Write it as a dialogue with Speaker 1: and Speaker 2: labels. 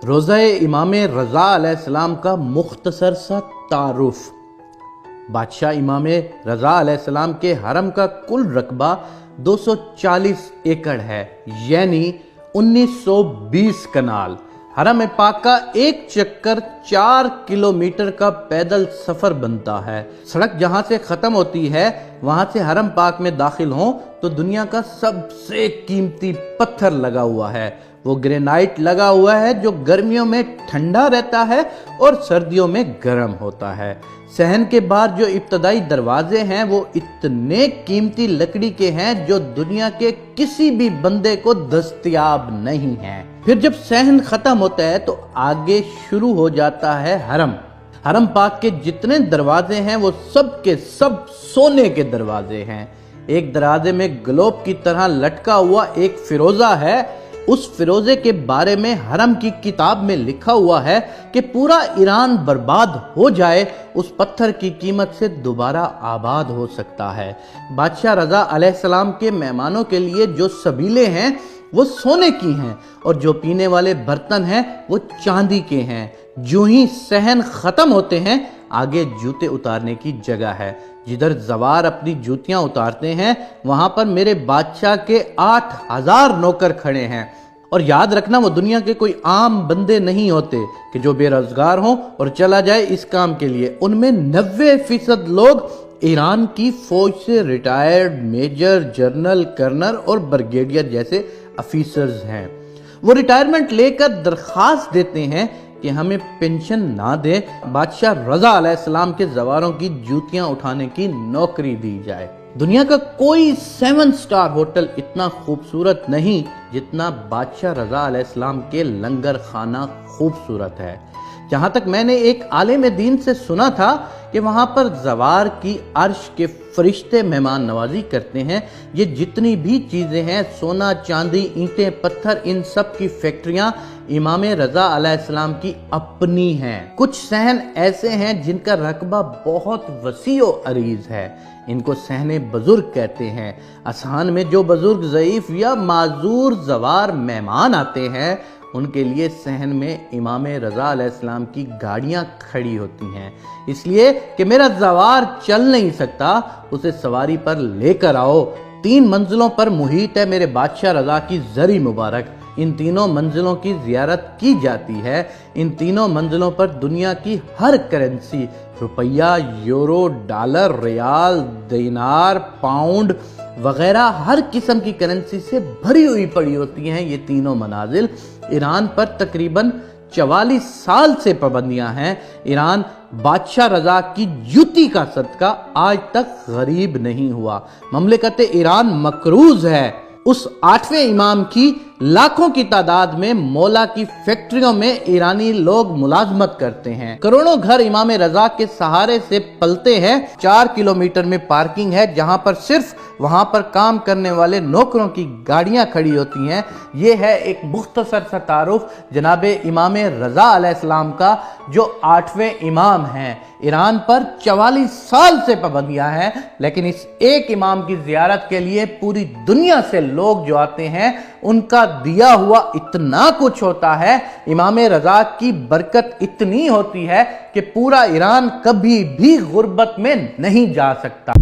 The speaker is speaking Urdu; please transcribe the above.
Speaker 1: روضہ امام رضا علیہ السلام کا مختصر سا تعارف۔ بادشاہ امام رضا علیہ السلام کے حرم کا کل رقبہ 240 ایکڑ ہے، یعنی 1920 کنال۔ حرم پاک کا ایک چکر 4 کلومیٹر کا پیدل سفر بنتا ہے۔ سڑک جہاں سے ختم ہوتی ہے وہاں سے حرم پاک میں داخل ہوں تو دنیا کا سب سے قیمتی پتھر لگا ہوا ہے۔ وہ گرینائٹ لگا ہوا ہے جو گرمیوں میں ٹھنڈا رہتا ہے اور سردیوں میں گرم ہوتا ہے۔ صحن کے باہر جو ابتدائی دروازے ہیں وہ اتنے قیمتی لکڑی کے ہیں جو دنیا کے کسی بھی بندے کو دستیاب نہیں ہیں۔ پھر جب صحن ختم ہوتا ہے تو آگے شروع ہو جاتا ہے حرم۔ حرم پاک کے جتنے دروازے ہیں وہ سب کے سب سونے کے دروازے ہیں۔ ایک دروازے میں گلوب کی طرح لٹکا ہوا ایک فیروزہ ہے۔ اس فیروزے کے بارے میں حرم کی کتاب میں لکھا ہوا ہے کہ پورا ایران برباد ہو جائے اس پتھر کی قیمت سے دوبارہ آباد ہو سکتا ہے۔ بادشاہ رضا علیہ السلام کے مہمانوں کے لیے جو سبیلے ہیں وہ سونے کی ہیں اور جو پینے والے برتن ہیں وہ چاندی کے ہیں۔ جو ہی صحن ختم ہوتے ہیں آگے جوتے اتارنے کی جگہ ہے۔ جدھر زوار اپنی جوتیاں اتارتے ہیں وہاں پر میرے بادشاہ کے 8000 نوکر کھڑے ہیں۔ اور یاد رکھنا وہ دنیا کے کوئی عام بندے نہیں ہوتے کہ جو بے روزگار ہوں اور چلا جائے اس کام کے لیے۔ ان میں 90% لوگ ایران کی فوج سے ریٹائرڈ میجر، جنرل، کرنل اور بریگیڈیئر جیسے افیسرز ہیں۔ وہ ریٹائرمنٹ لے کر درخواست دیتے ہیں کہ ہمیں پینشن نہ دے، بادشاہ رضا علیہ السلام کے زواروں کی جوتیاں اٹھانے کی نوکری دی جائے۔ دنیا کا کوئی 7 سٹار ہوٹل اتنا خوبصورت نہیں جتنا بادشاہ رضا علیہ السلام کے لنگر خانہ خوبصورت ہے۔ جہاں تک میں نے ایک عالم دین سے سنا تھا کہ وہاں پر زوار کی عرش کے فرشتے مہمان نوازی کرتے ہیں۔ یہ جتنی بھی چیزیں ہیں، سونا، چاندی، اینٹیں، پتھر، ان سب کی فیکٹریاں امام رضا علیہ السلام کی اپنی ہیں۔ کچھ صحن ایسے ہیں جن کا رقبہ بہت وسیع و عریض ہے۔ ان کو صحن بزرگ کہتے ہیں۔ اذہان میں جو بزرگ، ضعیف یا معذور زوار مہمان آتے ہیں ان کے لیے صحن میں امام رضا علیہ السلام کی گاڑیاں کھڑی ہوتی ہیں، اس لیے کہ میرا زوار چل نہیں سکتا، اسے سواری پر لے کر آؤ۔ 3 منزلوں پر محیط ہے میرے بادشاہ رضا کی زری مبارک۔ ان تینوں منزلوں کی زیارت کی جاتی ہے۔ ان تینوں منزلوں پر دنیا کی ہر کرنسی، روپیہ، یورو، ڈالر، ریال، دینار، پاؤنڈ وغیرہ ہر قسم کی کرنسی سے بھری ہوئی پڑی ہوتی ہیں یہ تینوں منازل۔ ایران پر تقریباً 44 سال سے پابندیاں ہیں۔ ایران بادشاہ رضا کی جوتی کا صدقہ آج تک غریب نہیں ہوا۔ مملکت ایران مقروض ہے۔ اس 8ویں امام کی لاکھوں کی تعداد میں مولا کی فیکٹریوں میں ایرانی لوگ ملازمت کرتے ہیں۔ کروڑوں گھر امام رضا کے سہارے سے پلتے ہیں۔ 4 کلومیٹر میں پارکنگ ہے جہاں پر صرف وہاں پر کام کرنے والے نوکروں کی گاڑیاں کھڑی ہوتی ہیں۔ یہ ہے ایک مختصر سا تعارف جناب امام رضا علیہ السلام کا جو 8ویں امام ہیں۔ ایران پر 44 سال سے پابندیاں ہیں، لیکن اس ایک امام کی زیارت کے لیے پوری دنیا سے لوگ جو آتے ہیں ان کا دیا ہوا اتنا کچھ ہوتا ہے، امام رضا کی برکت اتنی ہوتی ہے کہ پورا ایران کبھی بھی غربت میں نہیں جا سکتا۔